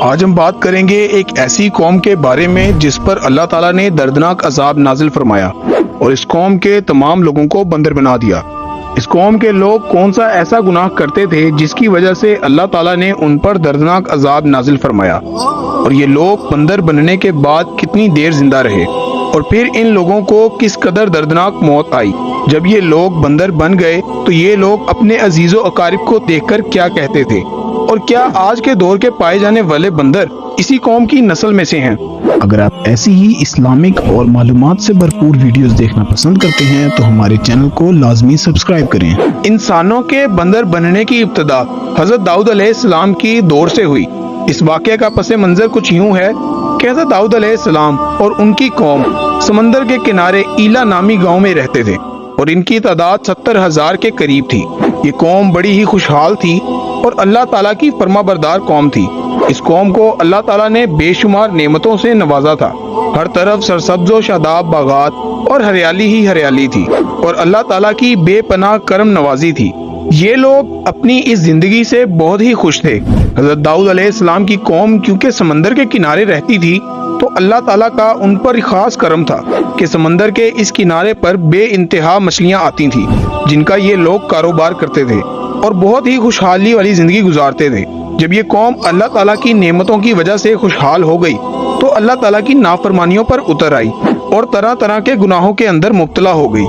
آج ہم بات کریں گے ایک ایسی قوم کے بارے میں جس پر اللہ تعالیٰ نے دردناک عذاب نازل فرمایا اور اس قوم کے تمام لوگوں کو بندر بنا دیا۔ اس قوم کے لوگ کون سا ایسا گناہ کرتے تھے جس کی وجہ سے اللہ تعالیٰ نے ان پر دردناک عذاب نازل فرمایا، اور یہ لوگ بندر بننے کے بعد کتنی دیر زندہ رہے، اور پھر ان لوگوں کو کس قدر دردناک موت آئی۔ جب یہ لوگ بندر بن گئے تو یہ لوگ اپنے عزیز و اقارب کو دیکھ کر کیا کہتے تھے، اور کیا آج کے دور کے پائے جانے والے بندر اسی قوم کی نسل میں سے ہیں؟ اگر آپ ایسی ہی اسلامک اور معلومات سے بھرپور ویڈیوز دیکھنا پسند کرتے ہیں تو ہمارے چینل کو لازمی سبسکرائب کریں۔ انسانوں کے بندر بننے کی ابتدا حضرت داؤد علیہ السلام کی دور سے ہوئی۔ اس واقعے کا پس منظر کچھ یوں ہے کہ حضرت داؤد علیہ السلام اور ان کی قوم سمندر کے کنارے ایلا نامی گاؤں میں رہتے تھے، اور ان کی تعداد 70,000 کے قریب تھی۔ یہ قوم بڑی ہی خوشحال تھی اور اللہ تعالیٰ کی فرما بردار قوم تھی۔ اس قوم کو اللہ تعالیٰ نے بے شمار نعمتوں سے نوازا تھا۔ ہر طرف سرسبز و شاداب باغات اور ہریالی ہی ہریالی تھی، اور اللہ تعالیٰ کی بے پناہ کرم نوازی تھی۔ یہ لوگ اپنی اس زندگی سے بہت ہی خوش تھے۔ حضرت داؤد علیہ السلام کی قوم کیونکہ سمندر کے کنارے رہتی تھی تو اللہ تعالیٰ کا ان پر خاص کرم تھا کہ سمندر کے اس کنارے پر بے انتہا مچھلیاں آتی تھیں جن کا یہ لوگ کاروبار کرتے تھے اور بہت ہی خوشحالی والی زندگی گزارتے تھے۔ جب یہ قوم اللہ تعالیٰ کی نعمتوں کی وجہ سے خوشحال ہو گئی تو اللہ تعالیٰ کی نافرمانیوں پر اتر آئی اور طرح طرح کے گناہوں کے اندر مبتلا ہو گئی۔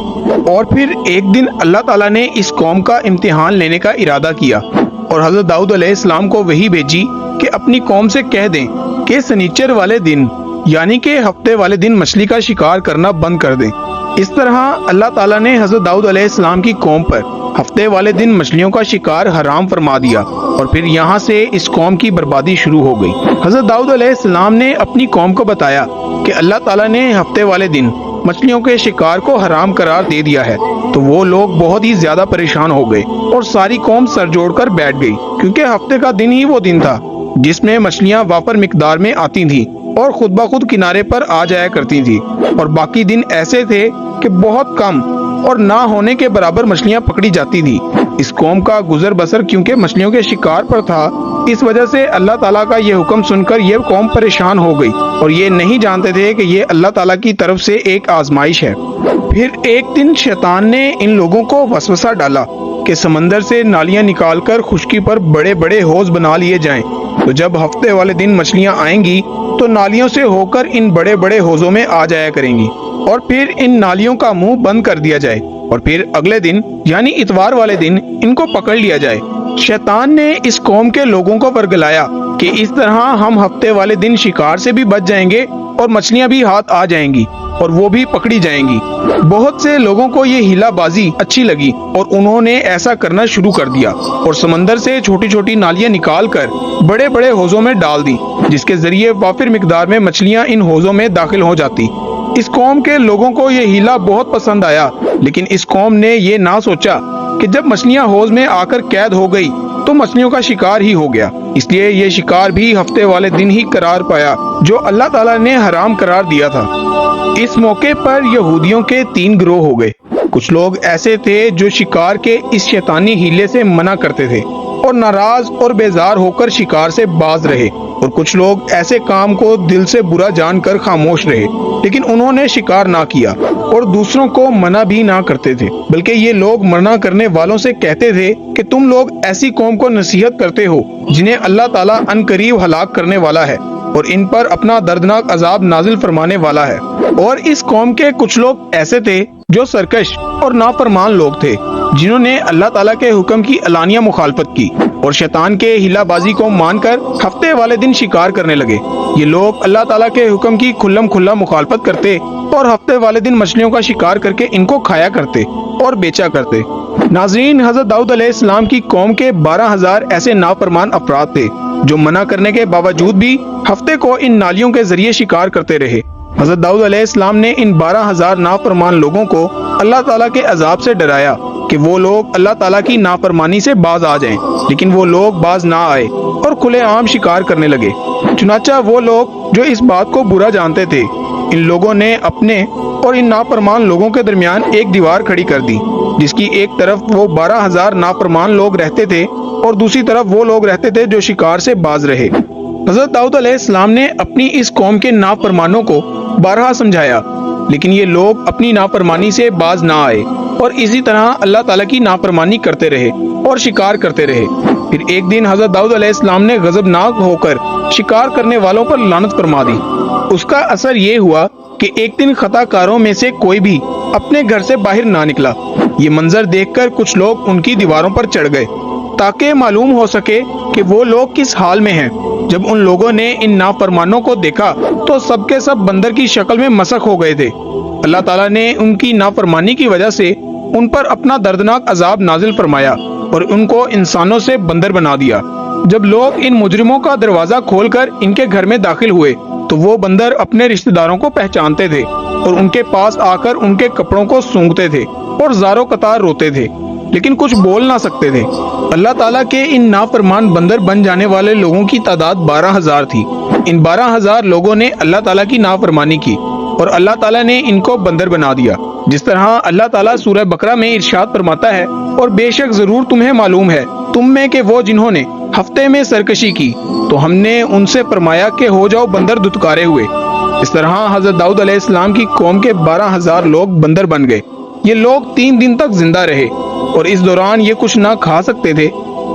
اور پھر ایک دن اللہ تعالیٰ نے اس قوم کا امتحان لینے کا ارادہ کیا اور حضرت داؤد علیہ السلام کو وحی بھیجی کہ اپنی قوم سے کہہ دیں کہ سنیچر والے دن یعنی کہ ہفتے والے دن مچھلی کا شکار کرنا بند کر دیں۔ اس طرح اللہ تعالیٰ نے حضرت داؤد علیہ السلام کی قوم پر ہفتے والے دن مچھلیوں کا شکار حرام فرما دیا، اور پھر یہاں سے اس قوم کی بربادی شروع ہو گئی۔ حضرت داؤد علیہ السلام نے اپنی قوم کو بتایا کہ اللہ تعالیٰ نے ہفتے والے دن مچھلیوں کے شکار کو حرام قرار دے دیا ہے، تو وہ لوگ بہت ہی زیادہ پریشان ہو گئے اور ساری قوم سر جوڑ کر بیٹھ گئی، کیونکہ ہفتے کا دن ہی وہ دن تھا جس میں مچھلیاں وافر مقدار میں آتی تھیں اور خود بخود کنارے پر آ جایا کرتی تھی، اور باقی دن ایسے تھے کہ بہت کم اور نہ ہونے کے برابر مچھلیاں پکڑی جاتی تھی۔ اس قوم کا گزر بسر کیونکہ مچھلیوں کے شکار پر تھا، اس وجہ سے اللہ تعالیٰ کا یہ حکم سن کر یہ قوم پریشان ہو گئی، اور یہ نہیں جانتے تھے کہ یہ اللہ تعالیٰ کی طرف سے ایک آزمائش ہے۔ پھر ایک دن شیطان نے ان لوگوں کو وسوسہ ڈالا کہ سمندر سے نالیاں نکال کر خشکی پر بڑے بڑے حوض بنا لیے جائیں، تو جب ہفتے والے دن مچھلیاں آئیں گی تو نالیوں سے ہو کر ان بڑے بڑے حوضوں میں آ جایا کریں گی، اور پھر ان نالیوں کا منہ بند کر دیا جائے، اور پھر اگلے دن یعنی اتوار والے دن ان کو پکڑ لیا جائے۔ شیطان نے اس قوم کے لوگوں کو ورگلایا کہ اس طرح ہم ہفتے والے دن شکار سے بھی بچ جائیں گے اور مچھلیاں بھی ہاتھ آ جائیں گی اور وہ بھی پکڑی جائیں گی۔ بہت سے لوگوں کو یہ ہیلا بازی اچھی لگی اور انہوں نے ایسا کرنا شروع کر دیا اور سمندر سے چھوٹی چھوٹی نالیاں نکال کر بڑے بڑے حوضوں میں ڈال دی، جس کے ذریعے وافر مقدار میں مچھلیاں ان حوضوں میں داخل ہو جاتی۔ اس قوم کے لوگوں کو یہ ہیلا بہت پسند آیا، لیکن اس قوم نے یہ نہ سوچا کہ جب مچھلیاں حوض میں آ کر قید ہو گئی تو مچھلیوں کا شکار ہی ہو گیا، اس لیے یہ شکار بھی ہفتے والے دن ہی قرار پایا جو اللہ تعالیٰ نے حرام قرار دیا تھا۔ اس موقع پر یہودیوں کے 3 گروہ ہو گئے۔ کچھ لوگ ایسے تھے جو شکار کے اس شیطانی ہیلے سے منع کرتے تھے اور ناراض اور بیزار ہو کر شکار سے باز رہے، اور کچھ لوگ ایسے کام کو دل سے برا جان کر خاموش رہے، لیکن انہوں نے شکار نہ کیا اور دوسروں کو منع بھی نہ کرتے تھے، بلکہ یہ لوگ منع کرنے والوں سے کہتے تھے کہ تم لوگ ایسی قوم کو نصیحت کرتے ہو جنہیں اللہ تعالیٰ عنقریب ہلاک کرنے والا ہے اور ان پر اپنا دردناک عذاب نازل فرمانے والا ہے۔ اور اس قوم کے کچھ لوگ ایسے تھے جو سرکش اور نافرمان لوگ تھے، جنہوں نے اللہ تعالیٰ کے حکم کی علانیہ مخالفت کی اور شیطان کے ہیلا بازی کو مان کر ہفتے والے دن شکار کرنے لگے۔ یہ لوگ اللہ تعالیٰ کے حکم کی کھلم کھلا مخالفت کرتے اور ہفتے والے دن مچھلیوں کا شکار کر کے ان کو کھایا کرتے اور بیچا کرتے۔ ناظرین، حضرت داؤد علیہ السلام کی قوم کے 12,000 ایسے نافرمان افراد تھے جو منع کرنے کے باوجود بھی ہفتے کو ان نالیوں کے ذریعے شکار کرتے رہے۔ حضرت داؤد علیہ السلام نے ان 12,000 نافرمان لوگوں کو اللہ تعالیٰ کے عذاب سے ڈرایا کہ وہ لوگ اللہ تعالیٰ کی نافرمانی سے باز آ جائیں، لیکن وہ لوگ باز نہ آئے اور کھلے عام شکار کرنے لگے۔ چنانچہ وہ لوگ جو اس بات کو برا جانتے تھے، ان لوگوں نے اپنے اور ان نافرمان لوگوں کے درمیان ایک دیوار کھڑی کر دی، جس کی ایک طرف وہ 12,000 نافرمان لوگ رہتے تھے اور دوسری طرف وہ لوگ رہتے تھے جو شکار سے باز رہے۔ حضرت داؤد علیہ السلام نے اپنی اس قوم کے نافرمانوں کو بارہا سمجھایا، لیکن یہ لوگ اپنی نافرمانی سے باز نہ آئے اور اسی طرح اللہ تعالیٰ کی نافرمانی کرتے رہے اور شکار کرتے رہے۔ پھر ایک دن حضرت داؤد علیہ السلام نے غضبناک ہو کر شکار کرنے والوں پر لعنت فرما دی۔ اس کا اثر یہ ہوا کہ ایک دن خطا کاروں میں سے کوئی بھی اپنے گھر سے باہر نہ نکلا۔ یہ منظر دیکھ کر کچھ لوگ ان کی دیواروں پر چڑھ گئے تاکہ معلوم ہو سکے کہ وہ لوگ کس حال میں ہیں۔ جب ان لوگوں نے ان نافرمانوں کو دیکھا تو سب کے سب بندر کی شکل میں مسخ ہو گئے تھے۔ اللہ تعالیٰ نے ان کی نافرمانی کی وجہ سے ان پر اپنا دردناک عذاب نازل فرمایا اور ان کو انسانوں سے بندر بنا دیا۔ جب لوگ ان مجرموں کا دروازہ کھول کر ان کے گھر میں داخل ہوئے تو وہ بندر اپنے رشتہ داروں کو پہچانتے تھے اور ان کے پاس آ کر ان کے کپڑوں کو سونگھتے تھے اور زاروں قطار روتے تھے، لیکن کچھ بول نہ سکتے تھے۔ اللہ تعالیٰ کے ان نافرمان بندر بن جانے والے لوگوں کی تعداد 12,000 تھی۔ ان 12,000 لوگوں نے اللہ تعالیٰ کی نافرمانی کی اور اللہ تعالیٰ نے ان کو بندر بنا دیا، جس طرح اللہ تعالیٰ سورہ بقرہ میں ارشاد فرماتا ہے، اور بے شک ضرور تمہیں معلوم ہے تم میں کہ وہ جنہوں نے ہفتے میں سرکشی کی تو ہم نے ان سے فرمایا کہ ہو جاؤ بندر دھتکارے ہوئے۔ اس طرح حضرت داؤد علیہ السلام کی قوم کے 12,000 لوگ بندر بن گئے۔ یہ لوگ 3 دن تک زندہ رہے اور اس دوران یہ کچھ نہ کھا سکتے تھے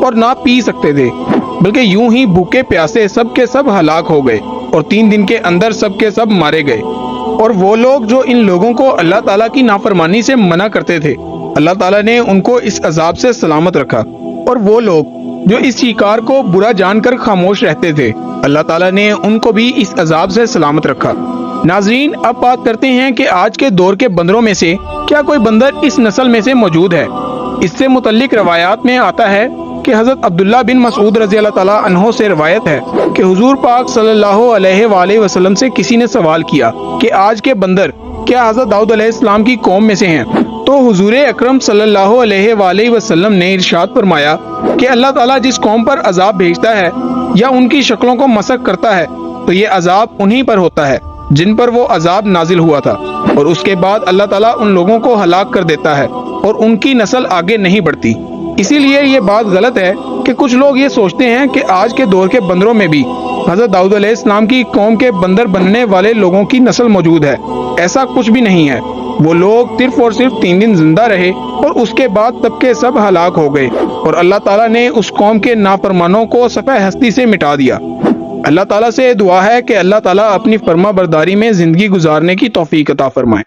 اور نہ پی سکتے تھے، بلکہ یوں ہی بھوکے پیاسے سب کے سب ہلاک ہو گئے اور 3 دن کے اندر سب کے سب مارے گئے۔ اور وہ لوگ جو ان لوگوں کو اللہ تعالیٰ کی نافرمانی سے منع کرتے تھے، اللہ تعالیٰ نے ان کو اس عذاب سے سلامت رکھا، اور وہ لوگ جو اس شکار کو برا جان کر خاموش رہتے تھے، اللہ تعالیٰ نے ان کو بھی اس عذاب سے سلامت رکھا۔ ناظرین، اب بات کرتے ہیں کہ آج کے دور کے بندروں میں سے کیا کوئی بندر اس نسل میں سے موجود ہے؟ اس سے متعلق روایات میں آتا ہے کہ حضرت عبداللہ بن مسعود رضی اللہ تعالیٰ عنہ سے روایت ہے کہ حضور پاک صلی اللہ علیہ وآلہ وسلم سے کسی نے سوال کیا کہ آج کے بندر کیا حضرت داؤد علیہ السلام کی قوم میں سے ہیں؟ تو حضور اکرم صلی اللہ علیہ وآلہ وسلم نے ارشاد فرمایا کہ اللہ تعالیٰ جس قوم پر عذاب بھیجتا ہے یا ان کی شکلوں کو مسخ کرتا ہے تو یہ عذاب انہی پر ہوتا ہے جن پر وہ عذاب نازل ہوا تھا، اور اس کے بعد اللہ تعالیٰ ان لوگوں کو ہلاک کر دیتا ہے اور ان کی نسل آگے نہیں بڑھتی۔ اسی لیے یہ بات غلط ہے کہ کچھ لوگ یہ سوچتے ہیں کہ آج کے دور کے بندروں میں بھی حضرت داؤد علیہ السلام کی قوم کے بندر بننے والے لوگوں کی نسل موجود ہے۔ ایسا کچھ بھی نہیں ہے۔ وہ لوگ صرف اور صرف 3 دن زندہ رہے اور اس کے بعد سب کے سب ہلاک ہو گئے، اور اللہ تعالیٰ نے اس قوم کے نافرمانوں کو صفحہ ہستی سے مٹا دیا۔ اللہ تعالیٰ سے دعا ہے کہ اللہ تعالیٰ اپنی فرما برداری میں زندگی گزارنے کی توفیق عطا فرمائے۔